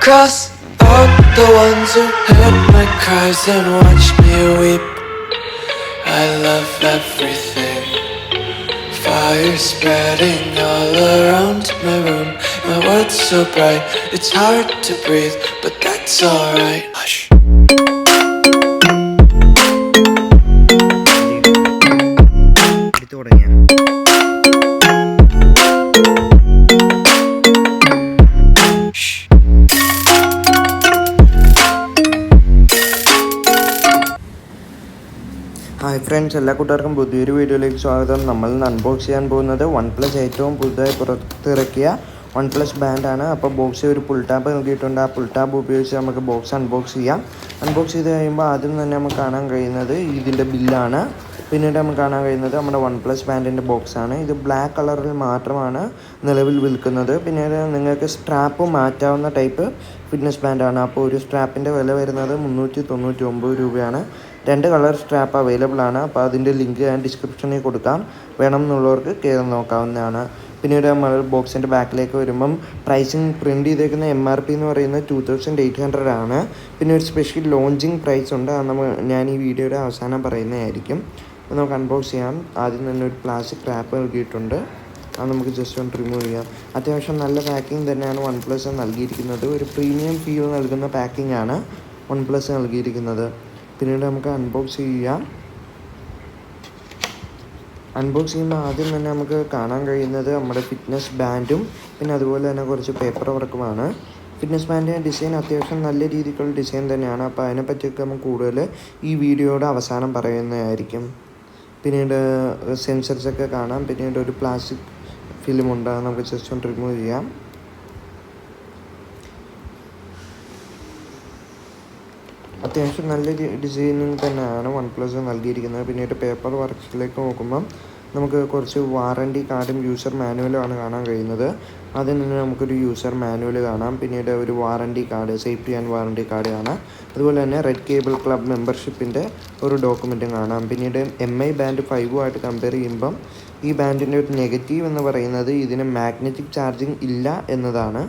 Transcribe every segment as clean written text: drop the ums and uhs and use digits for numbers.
cross out the ones who heard my cries and watched me weep. I love everything. Fire spreading all around my room. My world's so bright, it's hard to breathe, but that's alright. Hush. Hi friends, എല്ലാ കൂട്ടുകാർക്കും പുതിയൊരു വീഡിയോയിലേക്ക് സ്വാഗതം. നമ്മൾ ഇന്ന് unbox ചെയ്യാൻ പോകുന്നത് OnePlus ഏറ്റവും പുതുതായി പുറത്തിറക്കിയ OnePlus ബാൻഡാണ്. അപ്പോൾ ബോക്സിൽ ഒരു പുൾ ടാബ് നൽകിയിട്ടുണ്ട്. ആ പുൾ ടാബ് ഉപയോഗിച്ച് നമുക്ക് ബോക്സ് അൺബോക്സ് ചെയ്യാം. അൺബോക്സ് ചെയ്ത് കഴിയുമ്പോൾ ആദ്യം തന്നെ നമുക്ക് കാണാൻ കഴിയുന്നത് ഇതിൻ്റെ ബില്ലാണ്. പിന്നീട് നമുക്ക് കാണാൻ കഴിയുന്നത് നമ്മുടെ OnePlus ബാൻഡിൻ്റെ ബോക്സാണ്. ഇത് ബ്ലാക്ക് കളറിൽ മാത്രമാണ് നിലവിൽ വിൽക്കുന്നത്. പിന്നീട് നിങ്ങൾക്ക് സ്ട്രാപ്പ് മാറ്റാവുന്ന ടൈപ്പ് ഫിറ്റ്നസ് ബാൻഡാണ്. അപ്പോൾ ഒരു സ്ട്രാപ്പിൻ്റെ വില വരുന്നത് 399 രൂപയാണ്. 2 കളർ സ്ട്രാപ്പ് അവൈലബിൾ ആണ്. അപ്പോൾ അതിൻ്റെ ലിങ്ക് ഞാൻ ഡിസ്ക്രിപ്ഷനിൽ കൊടുക്കാം, വേണം എന്നുള്ളവർക്ക് കയറി നോക്കാവുന്നതാണ്. പിന്നീട് നമ്മൾ ബോക്സിൻ്റെ ബാക്കിലേക്ക് വരുമ്പം പ്രൈസിങ് പ്രിൻറ്റ് ചെയ്തേക്കുന്ന MRP എന്ന് പറയുന്നത് 2800 ആണ്. പിന്നെ ഒരു സ്പെഷ്യൽ ലോഞ്ചിങ് പ്രൈസ് ഉണ്ട്, അത് ഞാൻ ഈ വീഡിയോയുടെ അവസാനം പറയുന്നതായിരിക്കും. അപ്പോൾ നമുക്ക് അൺബോക്സ് ചെയ്യാം. ആദ്യം തന്നെ ഒരു പ്ലാസ്റ്റിക് റാപ്പ് നൽകിയിട്ടുണ്ട്, അത് നമുക്ക് ജസ്റ്റ് ഒന്ന് റിമൂവ് ചെയ്യാം. അത്യാവശ്യം നല്ല പാക്കിംഗ് തന്നെയാണ് OnePlus നൽകിയിരിക്കുന്നത്. ഒരു പ്രീമിയം ഫീൽ നൽകുന്ന പാക്കിംഗ് ആണ് OnePlus നൽകിയിരിക്കുന്നത്. പിന്നീട് നമുക്ക് അൺബോക്സ് ചെയ്യാം. അൺബോക്സ് ചെയ്യുമ്പോൾ ആദ്യം തന്നെ നമുക്ക് കാണാൻ കഴിയുന്നത് നമ്മുടെ ഫിറ്റ്നസ് ബാൻഡും പിന്നെ അതുപോലെ തന്നെ കുറച്ച് പേപ്പർ വർക്കുമാണ്. ഫിറ്റ്നസ് ബാൻഡിൻ്റെ ഡിസൈൻ അത്യാവശ്യം നല്ല രീതിക്കുള്ള ഡിസൈൻ തന്നെയാണ്. അപ്പോൾ അതിനെപ്പറ്റിയൊക്കെ നമുക്ക് കൂടുതൽ ഈ വീഡിയോയുടെ അവസാനം പറയുന്നതായിരിക്കും. പിന്നീട് സെൻസർസൊക്കെ കാണാം. പിന്നീട് ഒരു പ്ലാസ്റ്റിക് ഫിലിമുണ്ട്, നമുക്ക് ജസ്റ്റ് ഒന്ന് റിമൂവ് ചെയ്യാം. അത്യാവശ്യം നല്ല ഡിസൈനിങ് തന്നെയാണ് OnePlus നൽകിയിരിക്കുന്നത്. പിന്നീട് പേപ്പർ വർക്ക്സിലേക്ക് നോക്കുമ്പം നമുക്ക് കുറച്ച് വാറണ്ടി കാർഡും യൂസർ മാനുവലുമാണ് കാണാൻ കഴിയുന്നത്. അതിൽ നിന്ന് നമുക്കൊരു യൂസർ മാനുവൽ കാണാം. പിന്നീട് ഒരു warranty card, safety and warranty card കാണാം. അതുപോലെ തന്നെ റെഡ് കേബിൾ ക്ലബ് മെമ്പർഷിപ്പിൻ്റെ ഒരു ഡോക്യുമെൻറ്റും കാണാം. പിന്നീട് MI ബാൻഡ് 5 കമ്പയർ ചെയ്യുമ്പം ഈ ബാൻഡിൻ്റെ ഒരു നെഗറ്റീവ് എന്ന് പറയുന്നത് ഇതിന് മാഗ്നറ്റിക് ചാർജിങ് ഇല്ല എന്നതാണ്.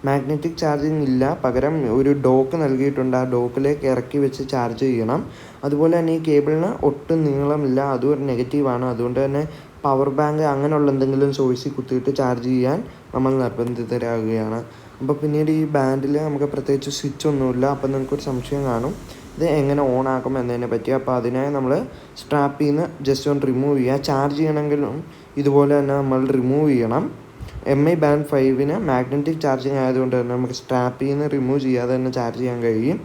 മാഗ്നറ്റിക് ചാർജിങ് ഇല്ല, പകരം ഒരു ഡോക്ക് നൽകിയിട്ടുണ്ട്. ആ ഡോക്കിലേക്ക് ഇറക്കി വെച്ച് ചാർജ് ചെയ്യണം. അതുപോലെ തന്നെ ഈ കേബിളിന് ഒട്ടും നീളമില്ല, അതും ഒരു നെഗറ്റീവാണ്. അതുകൊണ്ട് തന്നെ പവർ ബാങ്ക് അങ്ങനെയുള്ള എന്തെങ്കിലും സോഴ്സിൽ കുത്തിയിട്ട് ചാർജ് ചെയ്യാൻ നമ്മൾ നിർബന്ധിതരാകുകയാണ്. അപ്പോൾ പിന്നീട് ഈ ബാൻഡിൽ നമുക്ക് പ്രത്യേകിച്ച് സ്വിച്ച് ഒന്നുമില്ല. അപ്പോൾ നിങ്ങൾക്കൊരു സംശയം കാണും ഇത് എങ്ങനെ ഓൺ ആക്കും എന്നതിനെ പറ്റി. അപ്പോൾ അതിനായി നമ്മൾ സ്ട്രാപ്പിൽ നിന്ന് ജസ്റ്റ് ഒന്ന് റിമൂവ് ചെയ്യുക. ചാർജ് ചെയ്യണമെങ്കിലും ഇതുപോലെ തന്നെ നമ്മൾ റിമൂവ് ചെയ്യണം. MI ബാൻഡ് 5 മാഗ്നറ്റിക് ചാർജിങ് ആയതുകൊണ്ട് തന്നെ നമുക്ക് സ്ട്രാപ്പിൽ നിന്ന് റിമൂവ് ചെയ്യാതെ തന്നെ ചാർജ് ചെയ്യാൻ കഴിയും.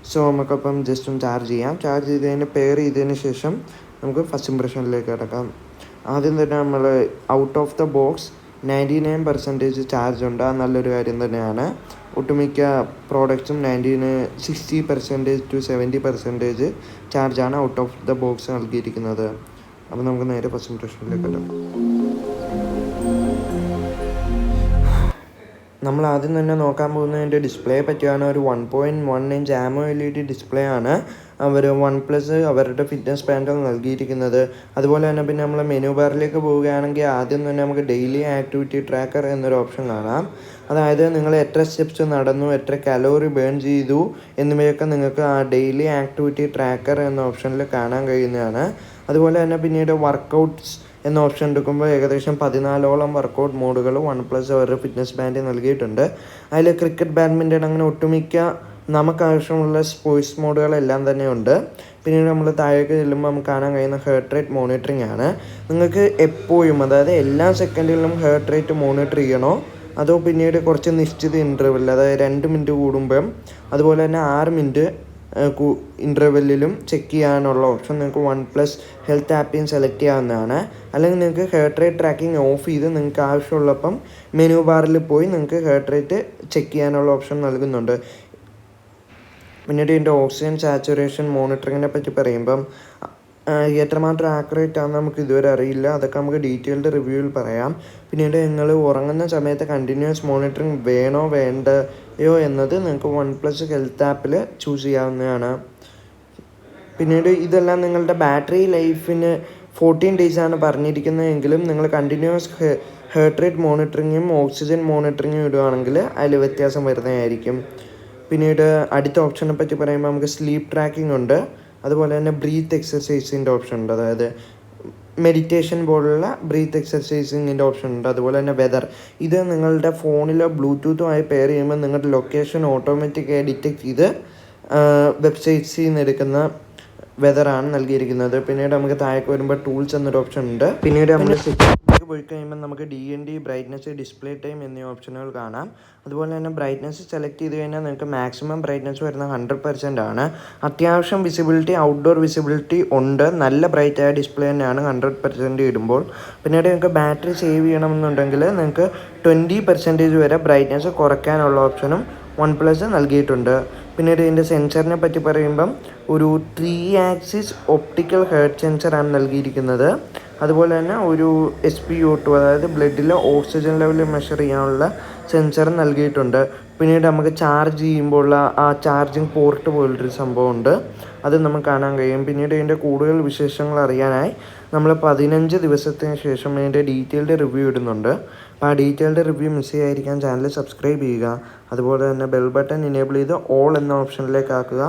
സോ നമുക്കപ്പം ജസ്റ്റ് ഒന്ന് ചാർജ് ചെയ്യാം. ചാർജ് ചെയ്തതിന് പെയർ ചെയ്തതിന് ശേഷം നമുക്ക് ഫസ്റ്റ് ഇംപ്രഷനിലേക്ക് കിടക്കാം. ആദ്യം തന്നെ നമ്മൾ out of the box 99% charge ഉണ്ട്. അത് നല്ലൊരു കാര്യം തന്നെയാണ്. ഒട്ടുമിക്ക പ്രോഡക്റ്റ്സും 60% to 70% ചാർജാണ് ഔട്ട് ഓഫ് ദ ബോക്സ് നൽകിയിരിക്കുന്നത്. അപ്പോൾ നമുക്ക് നേരെ ഫസ്റ്റ് ഇംപ്രഷനിലേക്ക് കിട്ടാം. നമ്മൾ ആദ്യം തന്നെ നോക്കാൻ പോകുന്നതിൻ്റെ ഡിസ്പ്ലേ പറ്റിയാണ്. ഒരു 1.1 ഇഞ്ച് AMOLED ഡിസ്പ്ലേ ആണ് OnePlus അവരുടെ ഫിറ്റ്നസ് ബാൻഡിൽ നൽകിയിരിക്കുന്നത്. അതുപോലെ തന്നെ പിന്നെ നമ്മൾ മെനു ബാറിലേക്ക് പോവുകയാണെങ്കിൽ ആദ്യം തന്നെ നമുക്ക് ഡെയിലി ആക്ടിവിറ്റി ട്രാക്കർ എന്നൊരു ഓപ്ഷൻ കാണാം. അതായത് നിങ്ങൾ എത്ര സ്റ്റെപ്സ് നടന്നു, എത്ര കലോറി ബേൺ ചെയ്തു എന്നിവയൊക്കെ നിങ്ങൾക്ക് ആ ഡെയിലി ആക്ടിവിറ്റി ട്രാക്കർ എന്ന ഓപ്ഷനിൽ കാണാൻ കഴിയുന്നതാണ്. അതുപോലെ തന്നെ പിന്നീട് വർക്കൗട്ട്സ് എന്ന ഓപ്ഷൻ എടുക്കുമ്പോൾ ഏകദേശം 14ഓളം വർക്കൗട്ട് മോഡുകൾ OnePlus അവരുടെ ഫിറ്റ്നസ് ബാൻഡ് നൽകിയിട്ടുണ്ട്. അതിൽ ക്രിക്കറ്റ്, ബാഡ്മിൻ്റൺ അങ്ങനെ ഒട്ടുമിക്ക നമുക്കാവശ്യമുള്ള സ്പോർട്സ് മോഡുകളെല്ലാം തന്നെ ഉണ്ട്. പിന്നീട് നമ്മൾ താഴേക്ക് ചെല്ലുമ്പോൾ നമുക്ക് കാണാൻ കഴിയുന്ന ഹേർട്ട് റേറ്റ് മോണിറ്ററിംഗ് ആണ്. നിങ്ങൾക്ക് എപ്പോഴും, അതായത് എല്ലാ സെക്കൻഡിലും ഹേർട്ട് റേറ്റ് മോണിറ്റർ ചെയ്യണോ അതോ പിന്നീട് കുറച്ച് നിശ്ചിത ഇൻ്റർവെൽ, അതായത് 2 മിനിറ്റ് കൂടുമ്പം അതുപോലെ തന്നെ 6 മിനിറ്റ് ഇൻ്റർവെല്ലിലും ചെക്ക് ചെയ്യാനുള്ള ഓപ്ഷൻ നിങ്ങൾക്ക് OnePlus ഹെൽത്ത് ആപ്പിൽ സെലക്ട് ചെയ്യാവുന്നതാണ്. അല്ലെങ്കിൽ നിങ്ങൾക്ക് ഹേർട്ട് റേറ്റ് ട്രാക്കിംഗ് ഓഫ് ചെയ്ത് നിങ്ങൾക്ക് ആവശ്യമുള്ളപ്പം മെനു ബാറിൽ പോയി നിങ്ങൾക്ക് ഹേർട്ട് റേറ്റ് ചെക്ക് ചെയ്യാനുള്ള ഓപ്ഷൻ നൽകുന്നുണ്ട്. പിന്നീട് ഇതിൻ്റെ ഓക്സിജൻ സാച്ചുറേഷൻ മോണിറ്ററിങ്ങിനെ പറ്റി പറയുമ്പം എത്രമാത്രം ആക്യുറേറ്റ് ആണെന്ന് നമുക്ക് ഇതുവരെ അറിയില്ല. അതൊക്കെ നമുക്ക് ഡീറ്റെയിൽഡ് റിവ്യൂവിൽ പറയാം. പിന്നീട് നിങ്ങൾ ഉറങ്ങുന്ന സമയത്ത് കണ്ടിന്യൂസ് മോണിറ്ററിങ് വേണോ വേണ്ടയോ എന്നത് നിങ്ങൾക്ക് OnePlus ഹെൽത്ത് ആപ്പിൽ ചൂസ് ചെയ്യാവുന്നതാണ്. പിന്നീട് ഇതെല്ലാം നിങ്ങളുടെ ബാറ്ററി ലൈഫിന് 14 ഡേയ്സാണ് പറഞ്ഞിരിക്കുന്നതെങ്കിലും നിങ്ങൾ കണ്ടിന്യൂസ് ഹേർട്ട് റേറ്റ് മോണിറ്ററിങ്ങും ഓക്സിജൻ മോണിറ്ററിങ്ങും ഇടുകയാണെങ്കിൽ അതിൽ വ്യത്യാസം വരുന്നതായിരിക്കും. പിന്നീട് അടുത്ത ഓപ്ഷനെ പറ്റി പറയുമ്പോൾ നമുക്ക് സ്ലീപ്പ് ട്രാക്കിംഗ് ഉണ്ട്. അതുപോലെ തന്നെ ബ്രീത്ത് എക്സസൈസിൻ്റെ ഓപ്ഷൻ ഉണ്ട്. അതായത് മെഡിറ്റേഷൻ പോലുള്ള ബ്രീത്ത് എക്സസൈസിങ്ങിൻ്റെ ഓപ്ഷൻ ഉണ്ട്. അതുപോലെ തന്നെ വെതർ, ഇത് നിങ്ങളുടെ ഫോണിലോ ബ്ലൂടൂത്തുമായി പെയർ ചെയ്യുമ്പോൾ നിങ്ങളുടെ ലൊക്കേഷൻ ഓട്ടോമാറ്റിക്കായി ഡിറ്റക്ട് ചെയ്ത് വെബ്സൈറ്റ്സിൽ നിന്ന് എടുക്കുന്ന വെതറാണ് നൽകിയിരിക്കുന്നത്. പിന്നീട് നമുക്ക് താഴേക്ക് വരുമ്പോൾ ടൂൾസ് എന്നൊരു ഓപ്ഷൻ ഉണ്ട്. പിന്നീട് നമ്മൾ സെറ്റിംഗ്സിലേക്ക് പോയി കഴിയുമ്പോൾ നമുക്ക് DND, ബ്രൈറ്റ്നസ്, ഡിസ്പ്ലേ ടൈം എന്നീ ഓപ്ഷനുകൾ കാണാം. അതുപോലെ തന്നെ ബ്രൈറ്റ്നസ് സെലക്ട് ചെയ്ത് കഴിഞ്ഞാൽ നിങ്ങൾക്ക് മാക്സിമം ബ്രൈറ്റ്നസ് വരുന്ന 100% ആണ്. അത്യാവശ്യം വിസിബിലിറ്റി, ഔട്ട്ഡോർ വിസിബിലിറ്റി ഉണ്ട്. നല്ല ബ്രൈറ്റായ ഡിസ്പ്ലേ തന്നെയാണ് 100% ഇടുമ്പോൾ. പിന്നീട് നിങ്ങൾക്ക് ബാറ്ററി സേവ് ചെയ്യണമെന്നുണ്ടെങ്കിൽ നിങ്ങൾക്ക് 20% വരെ ബ്രൈറ്റ്നസ് കുറയ്ക്കാനുള്ള ഓപ്ഷനും OnePlus നൽകിയിട്ടുണ്ട്. പിന്നീട് ഇതിൻ്റെ സെൻസറിനെ പറ്റി പറയുമ്പം ഒരു 3 ആക്സിസ് ഒപ്റ്റിക്കൽ ഹേർട്ട് സെൻസറാണ് നൽകിയിരിക്കുന്നത്. അതുപോലെ തന്നെ ഒരു SpO2, അതായത് ബ്ലഡിലെ ഓക്സിജൻ ലെവൽ മെഷർ ചെയ്യാനുള്ള സെൻസർ നൽകിയിട്ടുണ്ട്. പിന്നീട് നമുക്ക് ചാർജ് ചെയ്യുമ്പോഴുള്ള ആ ചാർജിങ് പോർട്ട് പോലുള്ളൊരു സംഭവമുണ്ട്, അത് നമുക്ക് കാണാൻ കഴിയും. പിന്നീട് ഇതിൻ്റെ കൂടുതൽ വിശേഷങ്ങൾ അറിയാനായി നമ്മൾ 15 ദിവസത്തിന് ശേഷം ഇതിൻ്റെ ഡീറ്റെയിൽഡ് റിവ്യൂ ഇടുന്നുണ്ട്. അപ്പോൾ ആ ഡീറ്റെയിൽഡ് റിവ്യൂ മിസ് ചെയ്യാതിരിക്കാൻ ചാനൽ സബ്സ്ക്രൈബ് ചെയ്യുക. അതുപോലെ തന്നെ ബെൽ ബട്ടൺ ഇനേബിൾ ചെയ്ത് ഓൾ എന്ന ഓപ്ഷനിലേക്ക് ആക്കുക.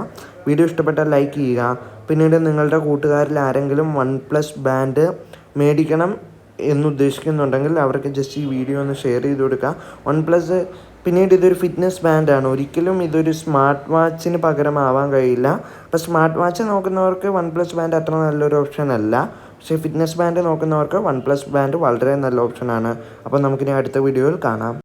വീഡിയോ ഇഷ്ടപ്പെട്ടാൽ ലൈക്ക് ചെയ്യുക. പിന്നീട് നിങ്ങളുടെ കൂട്ടുകാരിൽ ആരെങ്കിലും OnePlus ബാൻഡ് മേടിക്കണം എന്നുദ്ദേശിക്കുന്നുണ്ടെങ്കിൽ അവർക്ക് ജസ്റ്റ് ഈ വീഡിയോ ഒന്ന് ഷെയർ ചെയ്ത് കൊടുക്കുക. OnePlus പിന്നീട് ഇതൊരു ഫിറ്റ്നസ് ബാൻഡാണ്. ഒരിക്കലും ഇതൊരു സ്മാർട്ട് വാച്ചിന് പകരമാവാൻ കഴിയില്ല. അപ്പോൾ സ്മാർട്ട് വാച്ച് നോക്കുന്നവർക്ക് OnePlus ബാൻഡ് അത്ര നല്ലൊരു ഓപ്ഷൻ അല്ല. പക്ഷേ ഫിറ്റ്നസ് ബാൻഡ് നോക്കുന്നവർക്ക് OnePlus ബാൻഡ് വളരെ നല്ല ഓപ്ഷനാണ്. അപ്പോൾ നമുക്കിനി അടുത്ത വീഡിയോയിൽ കാണാം.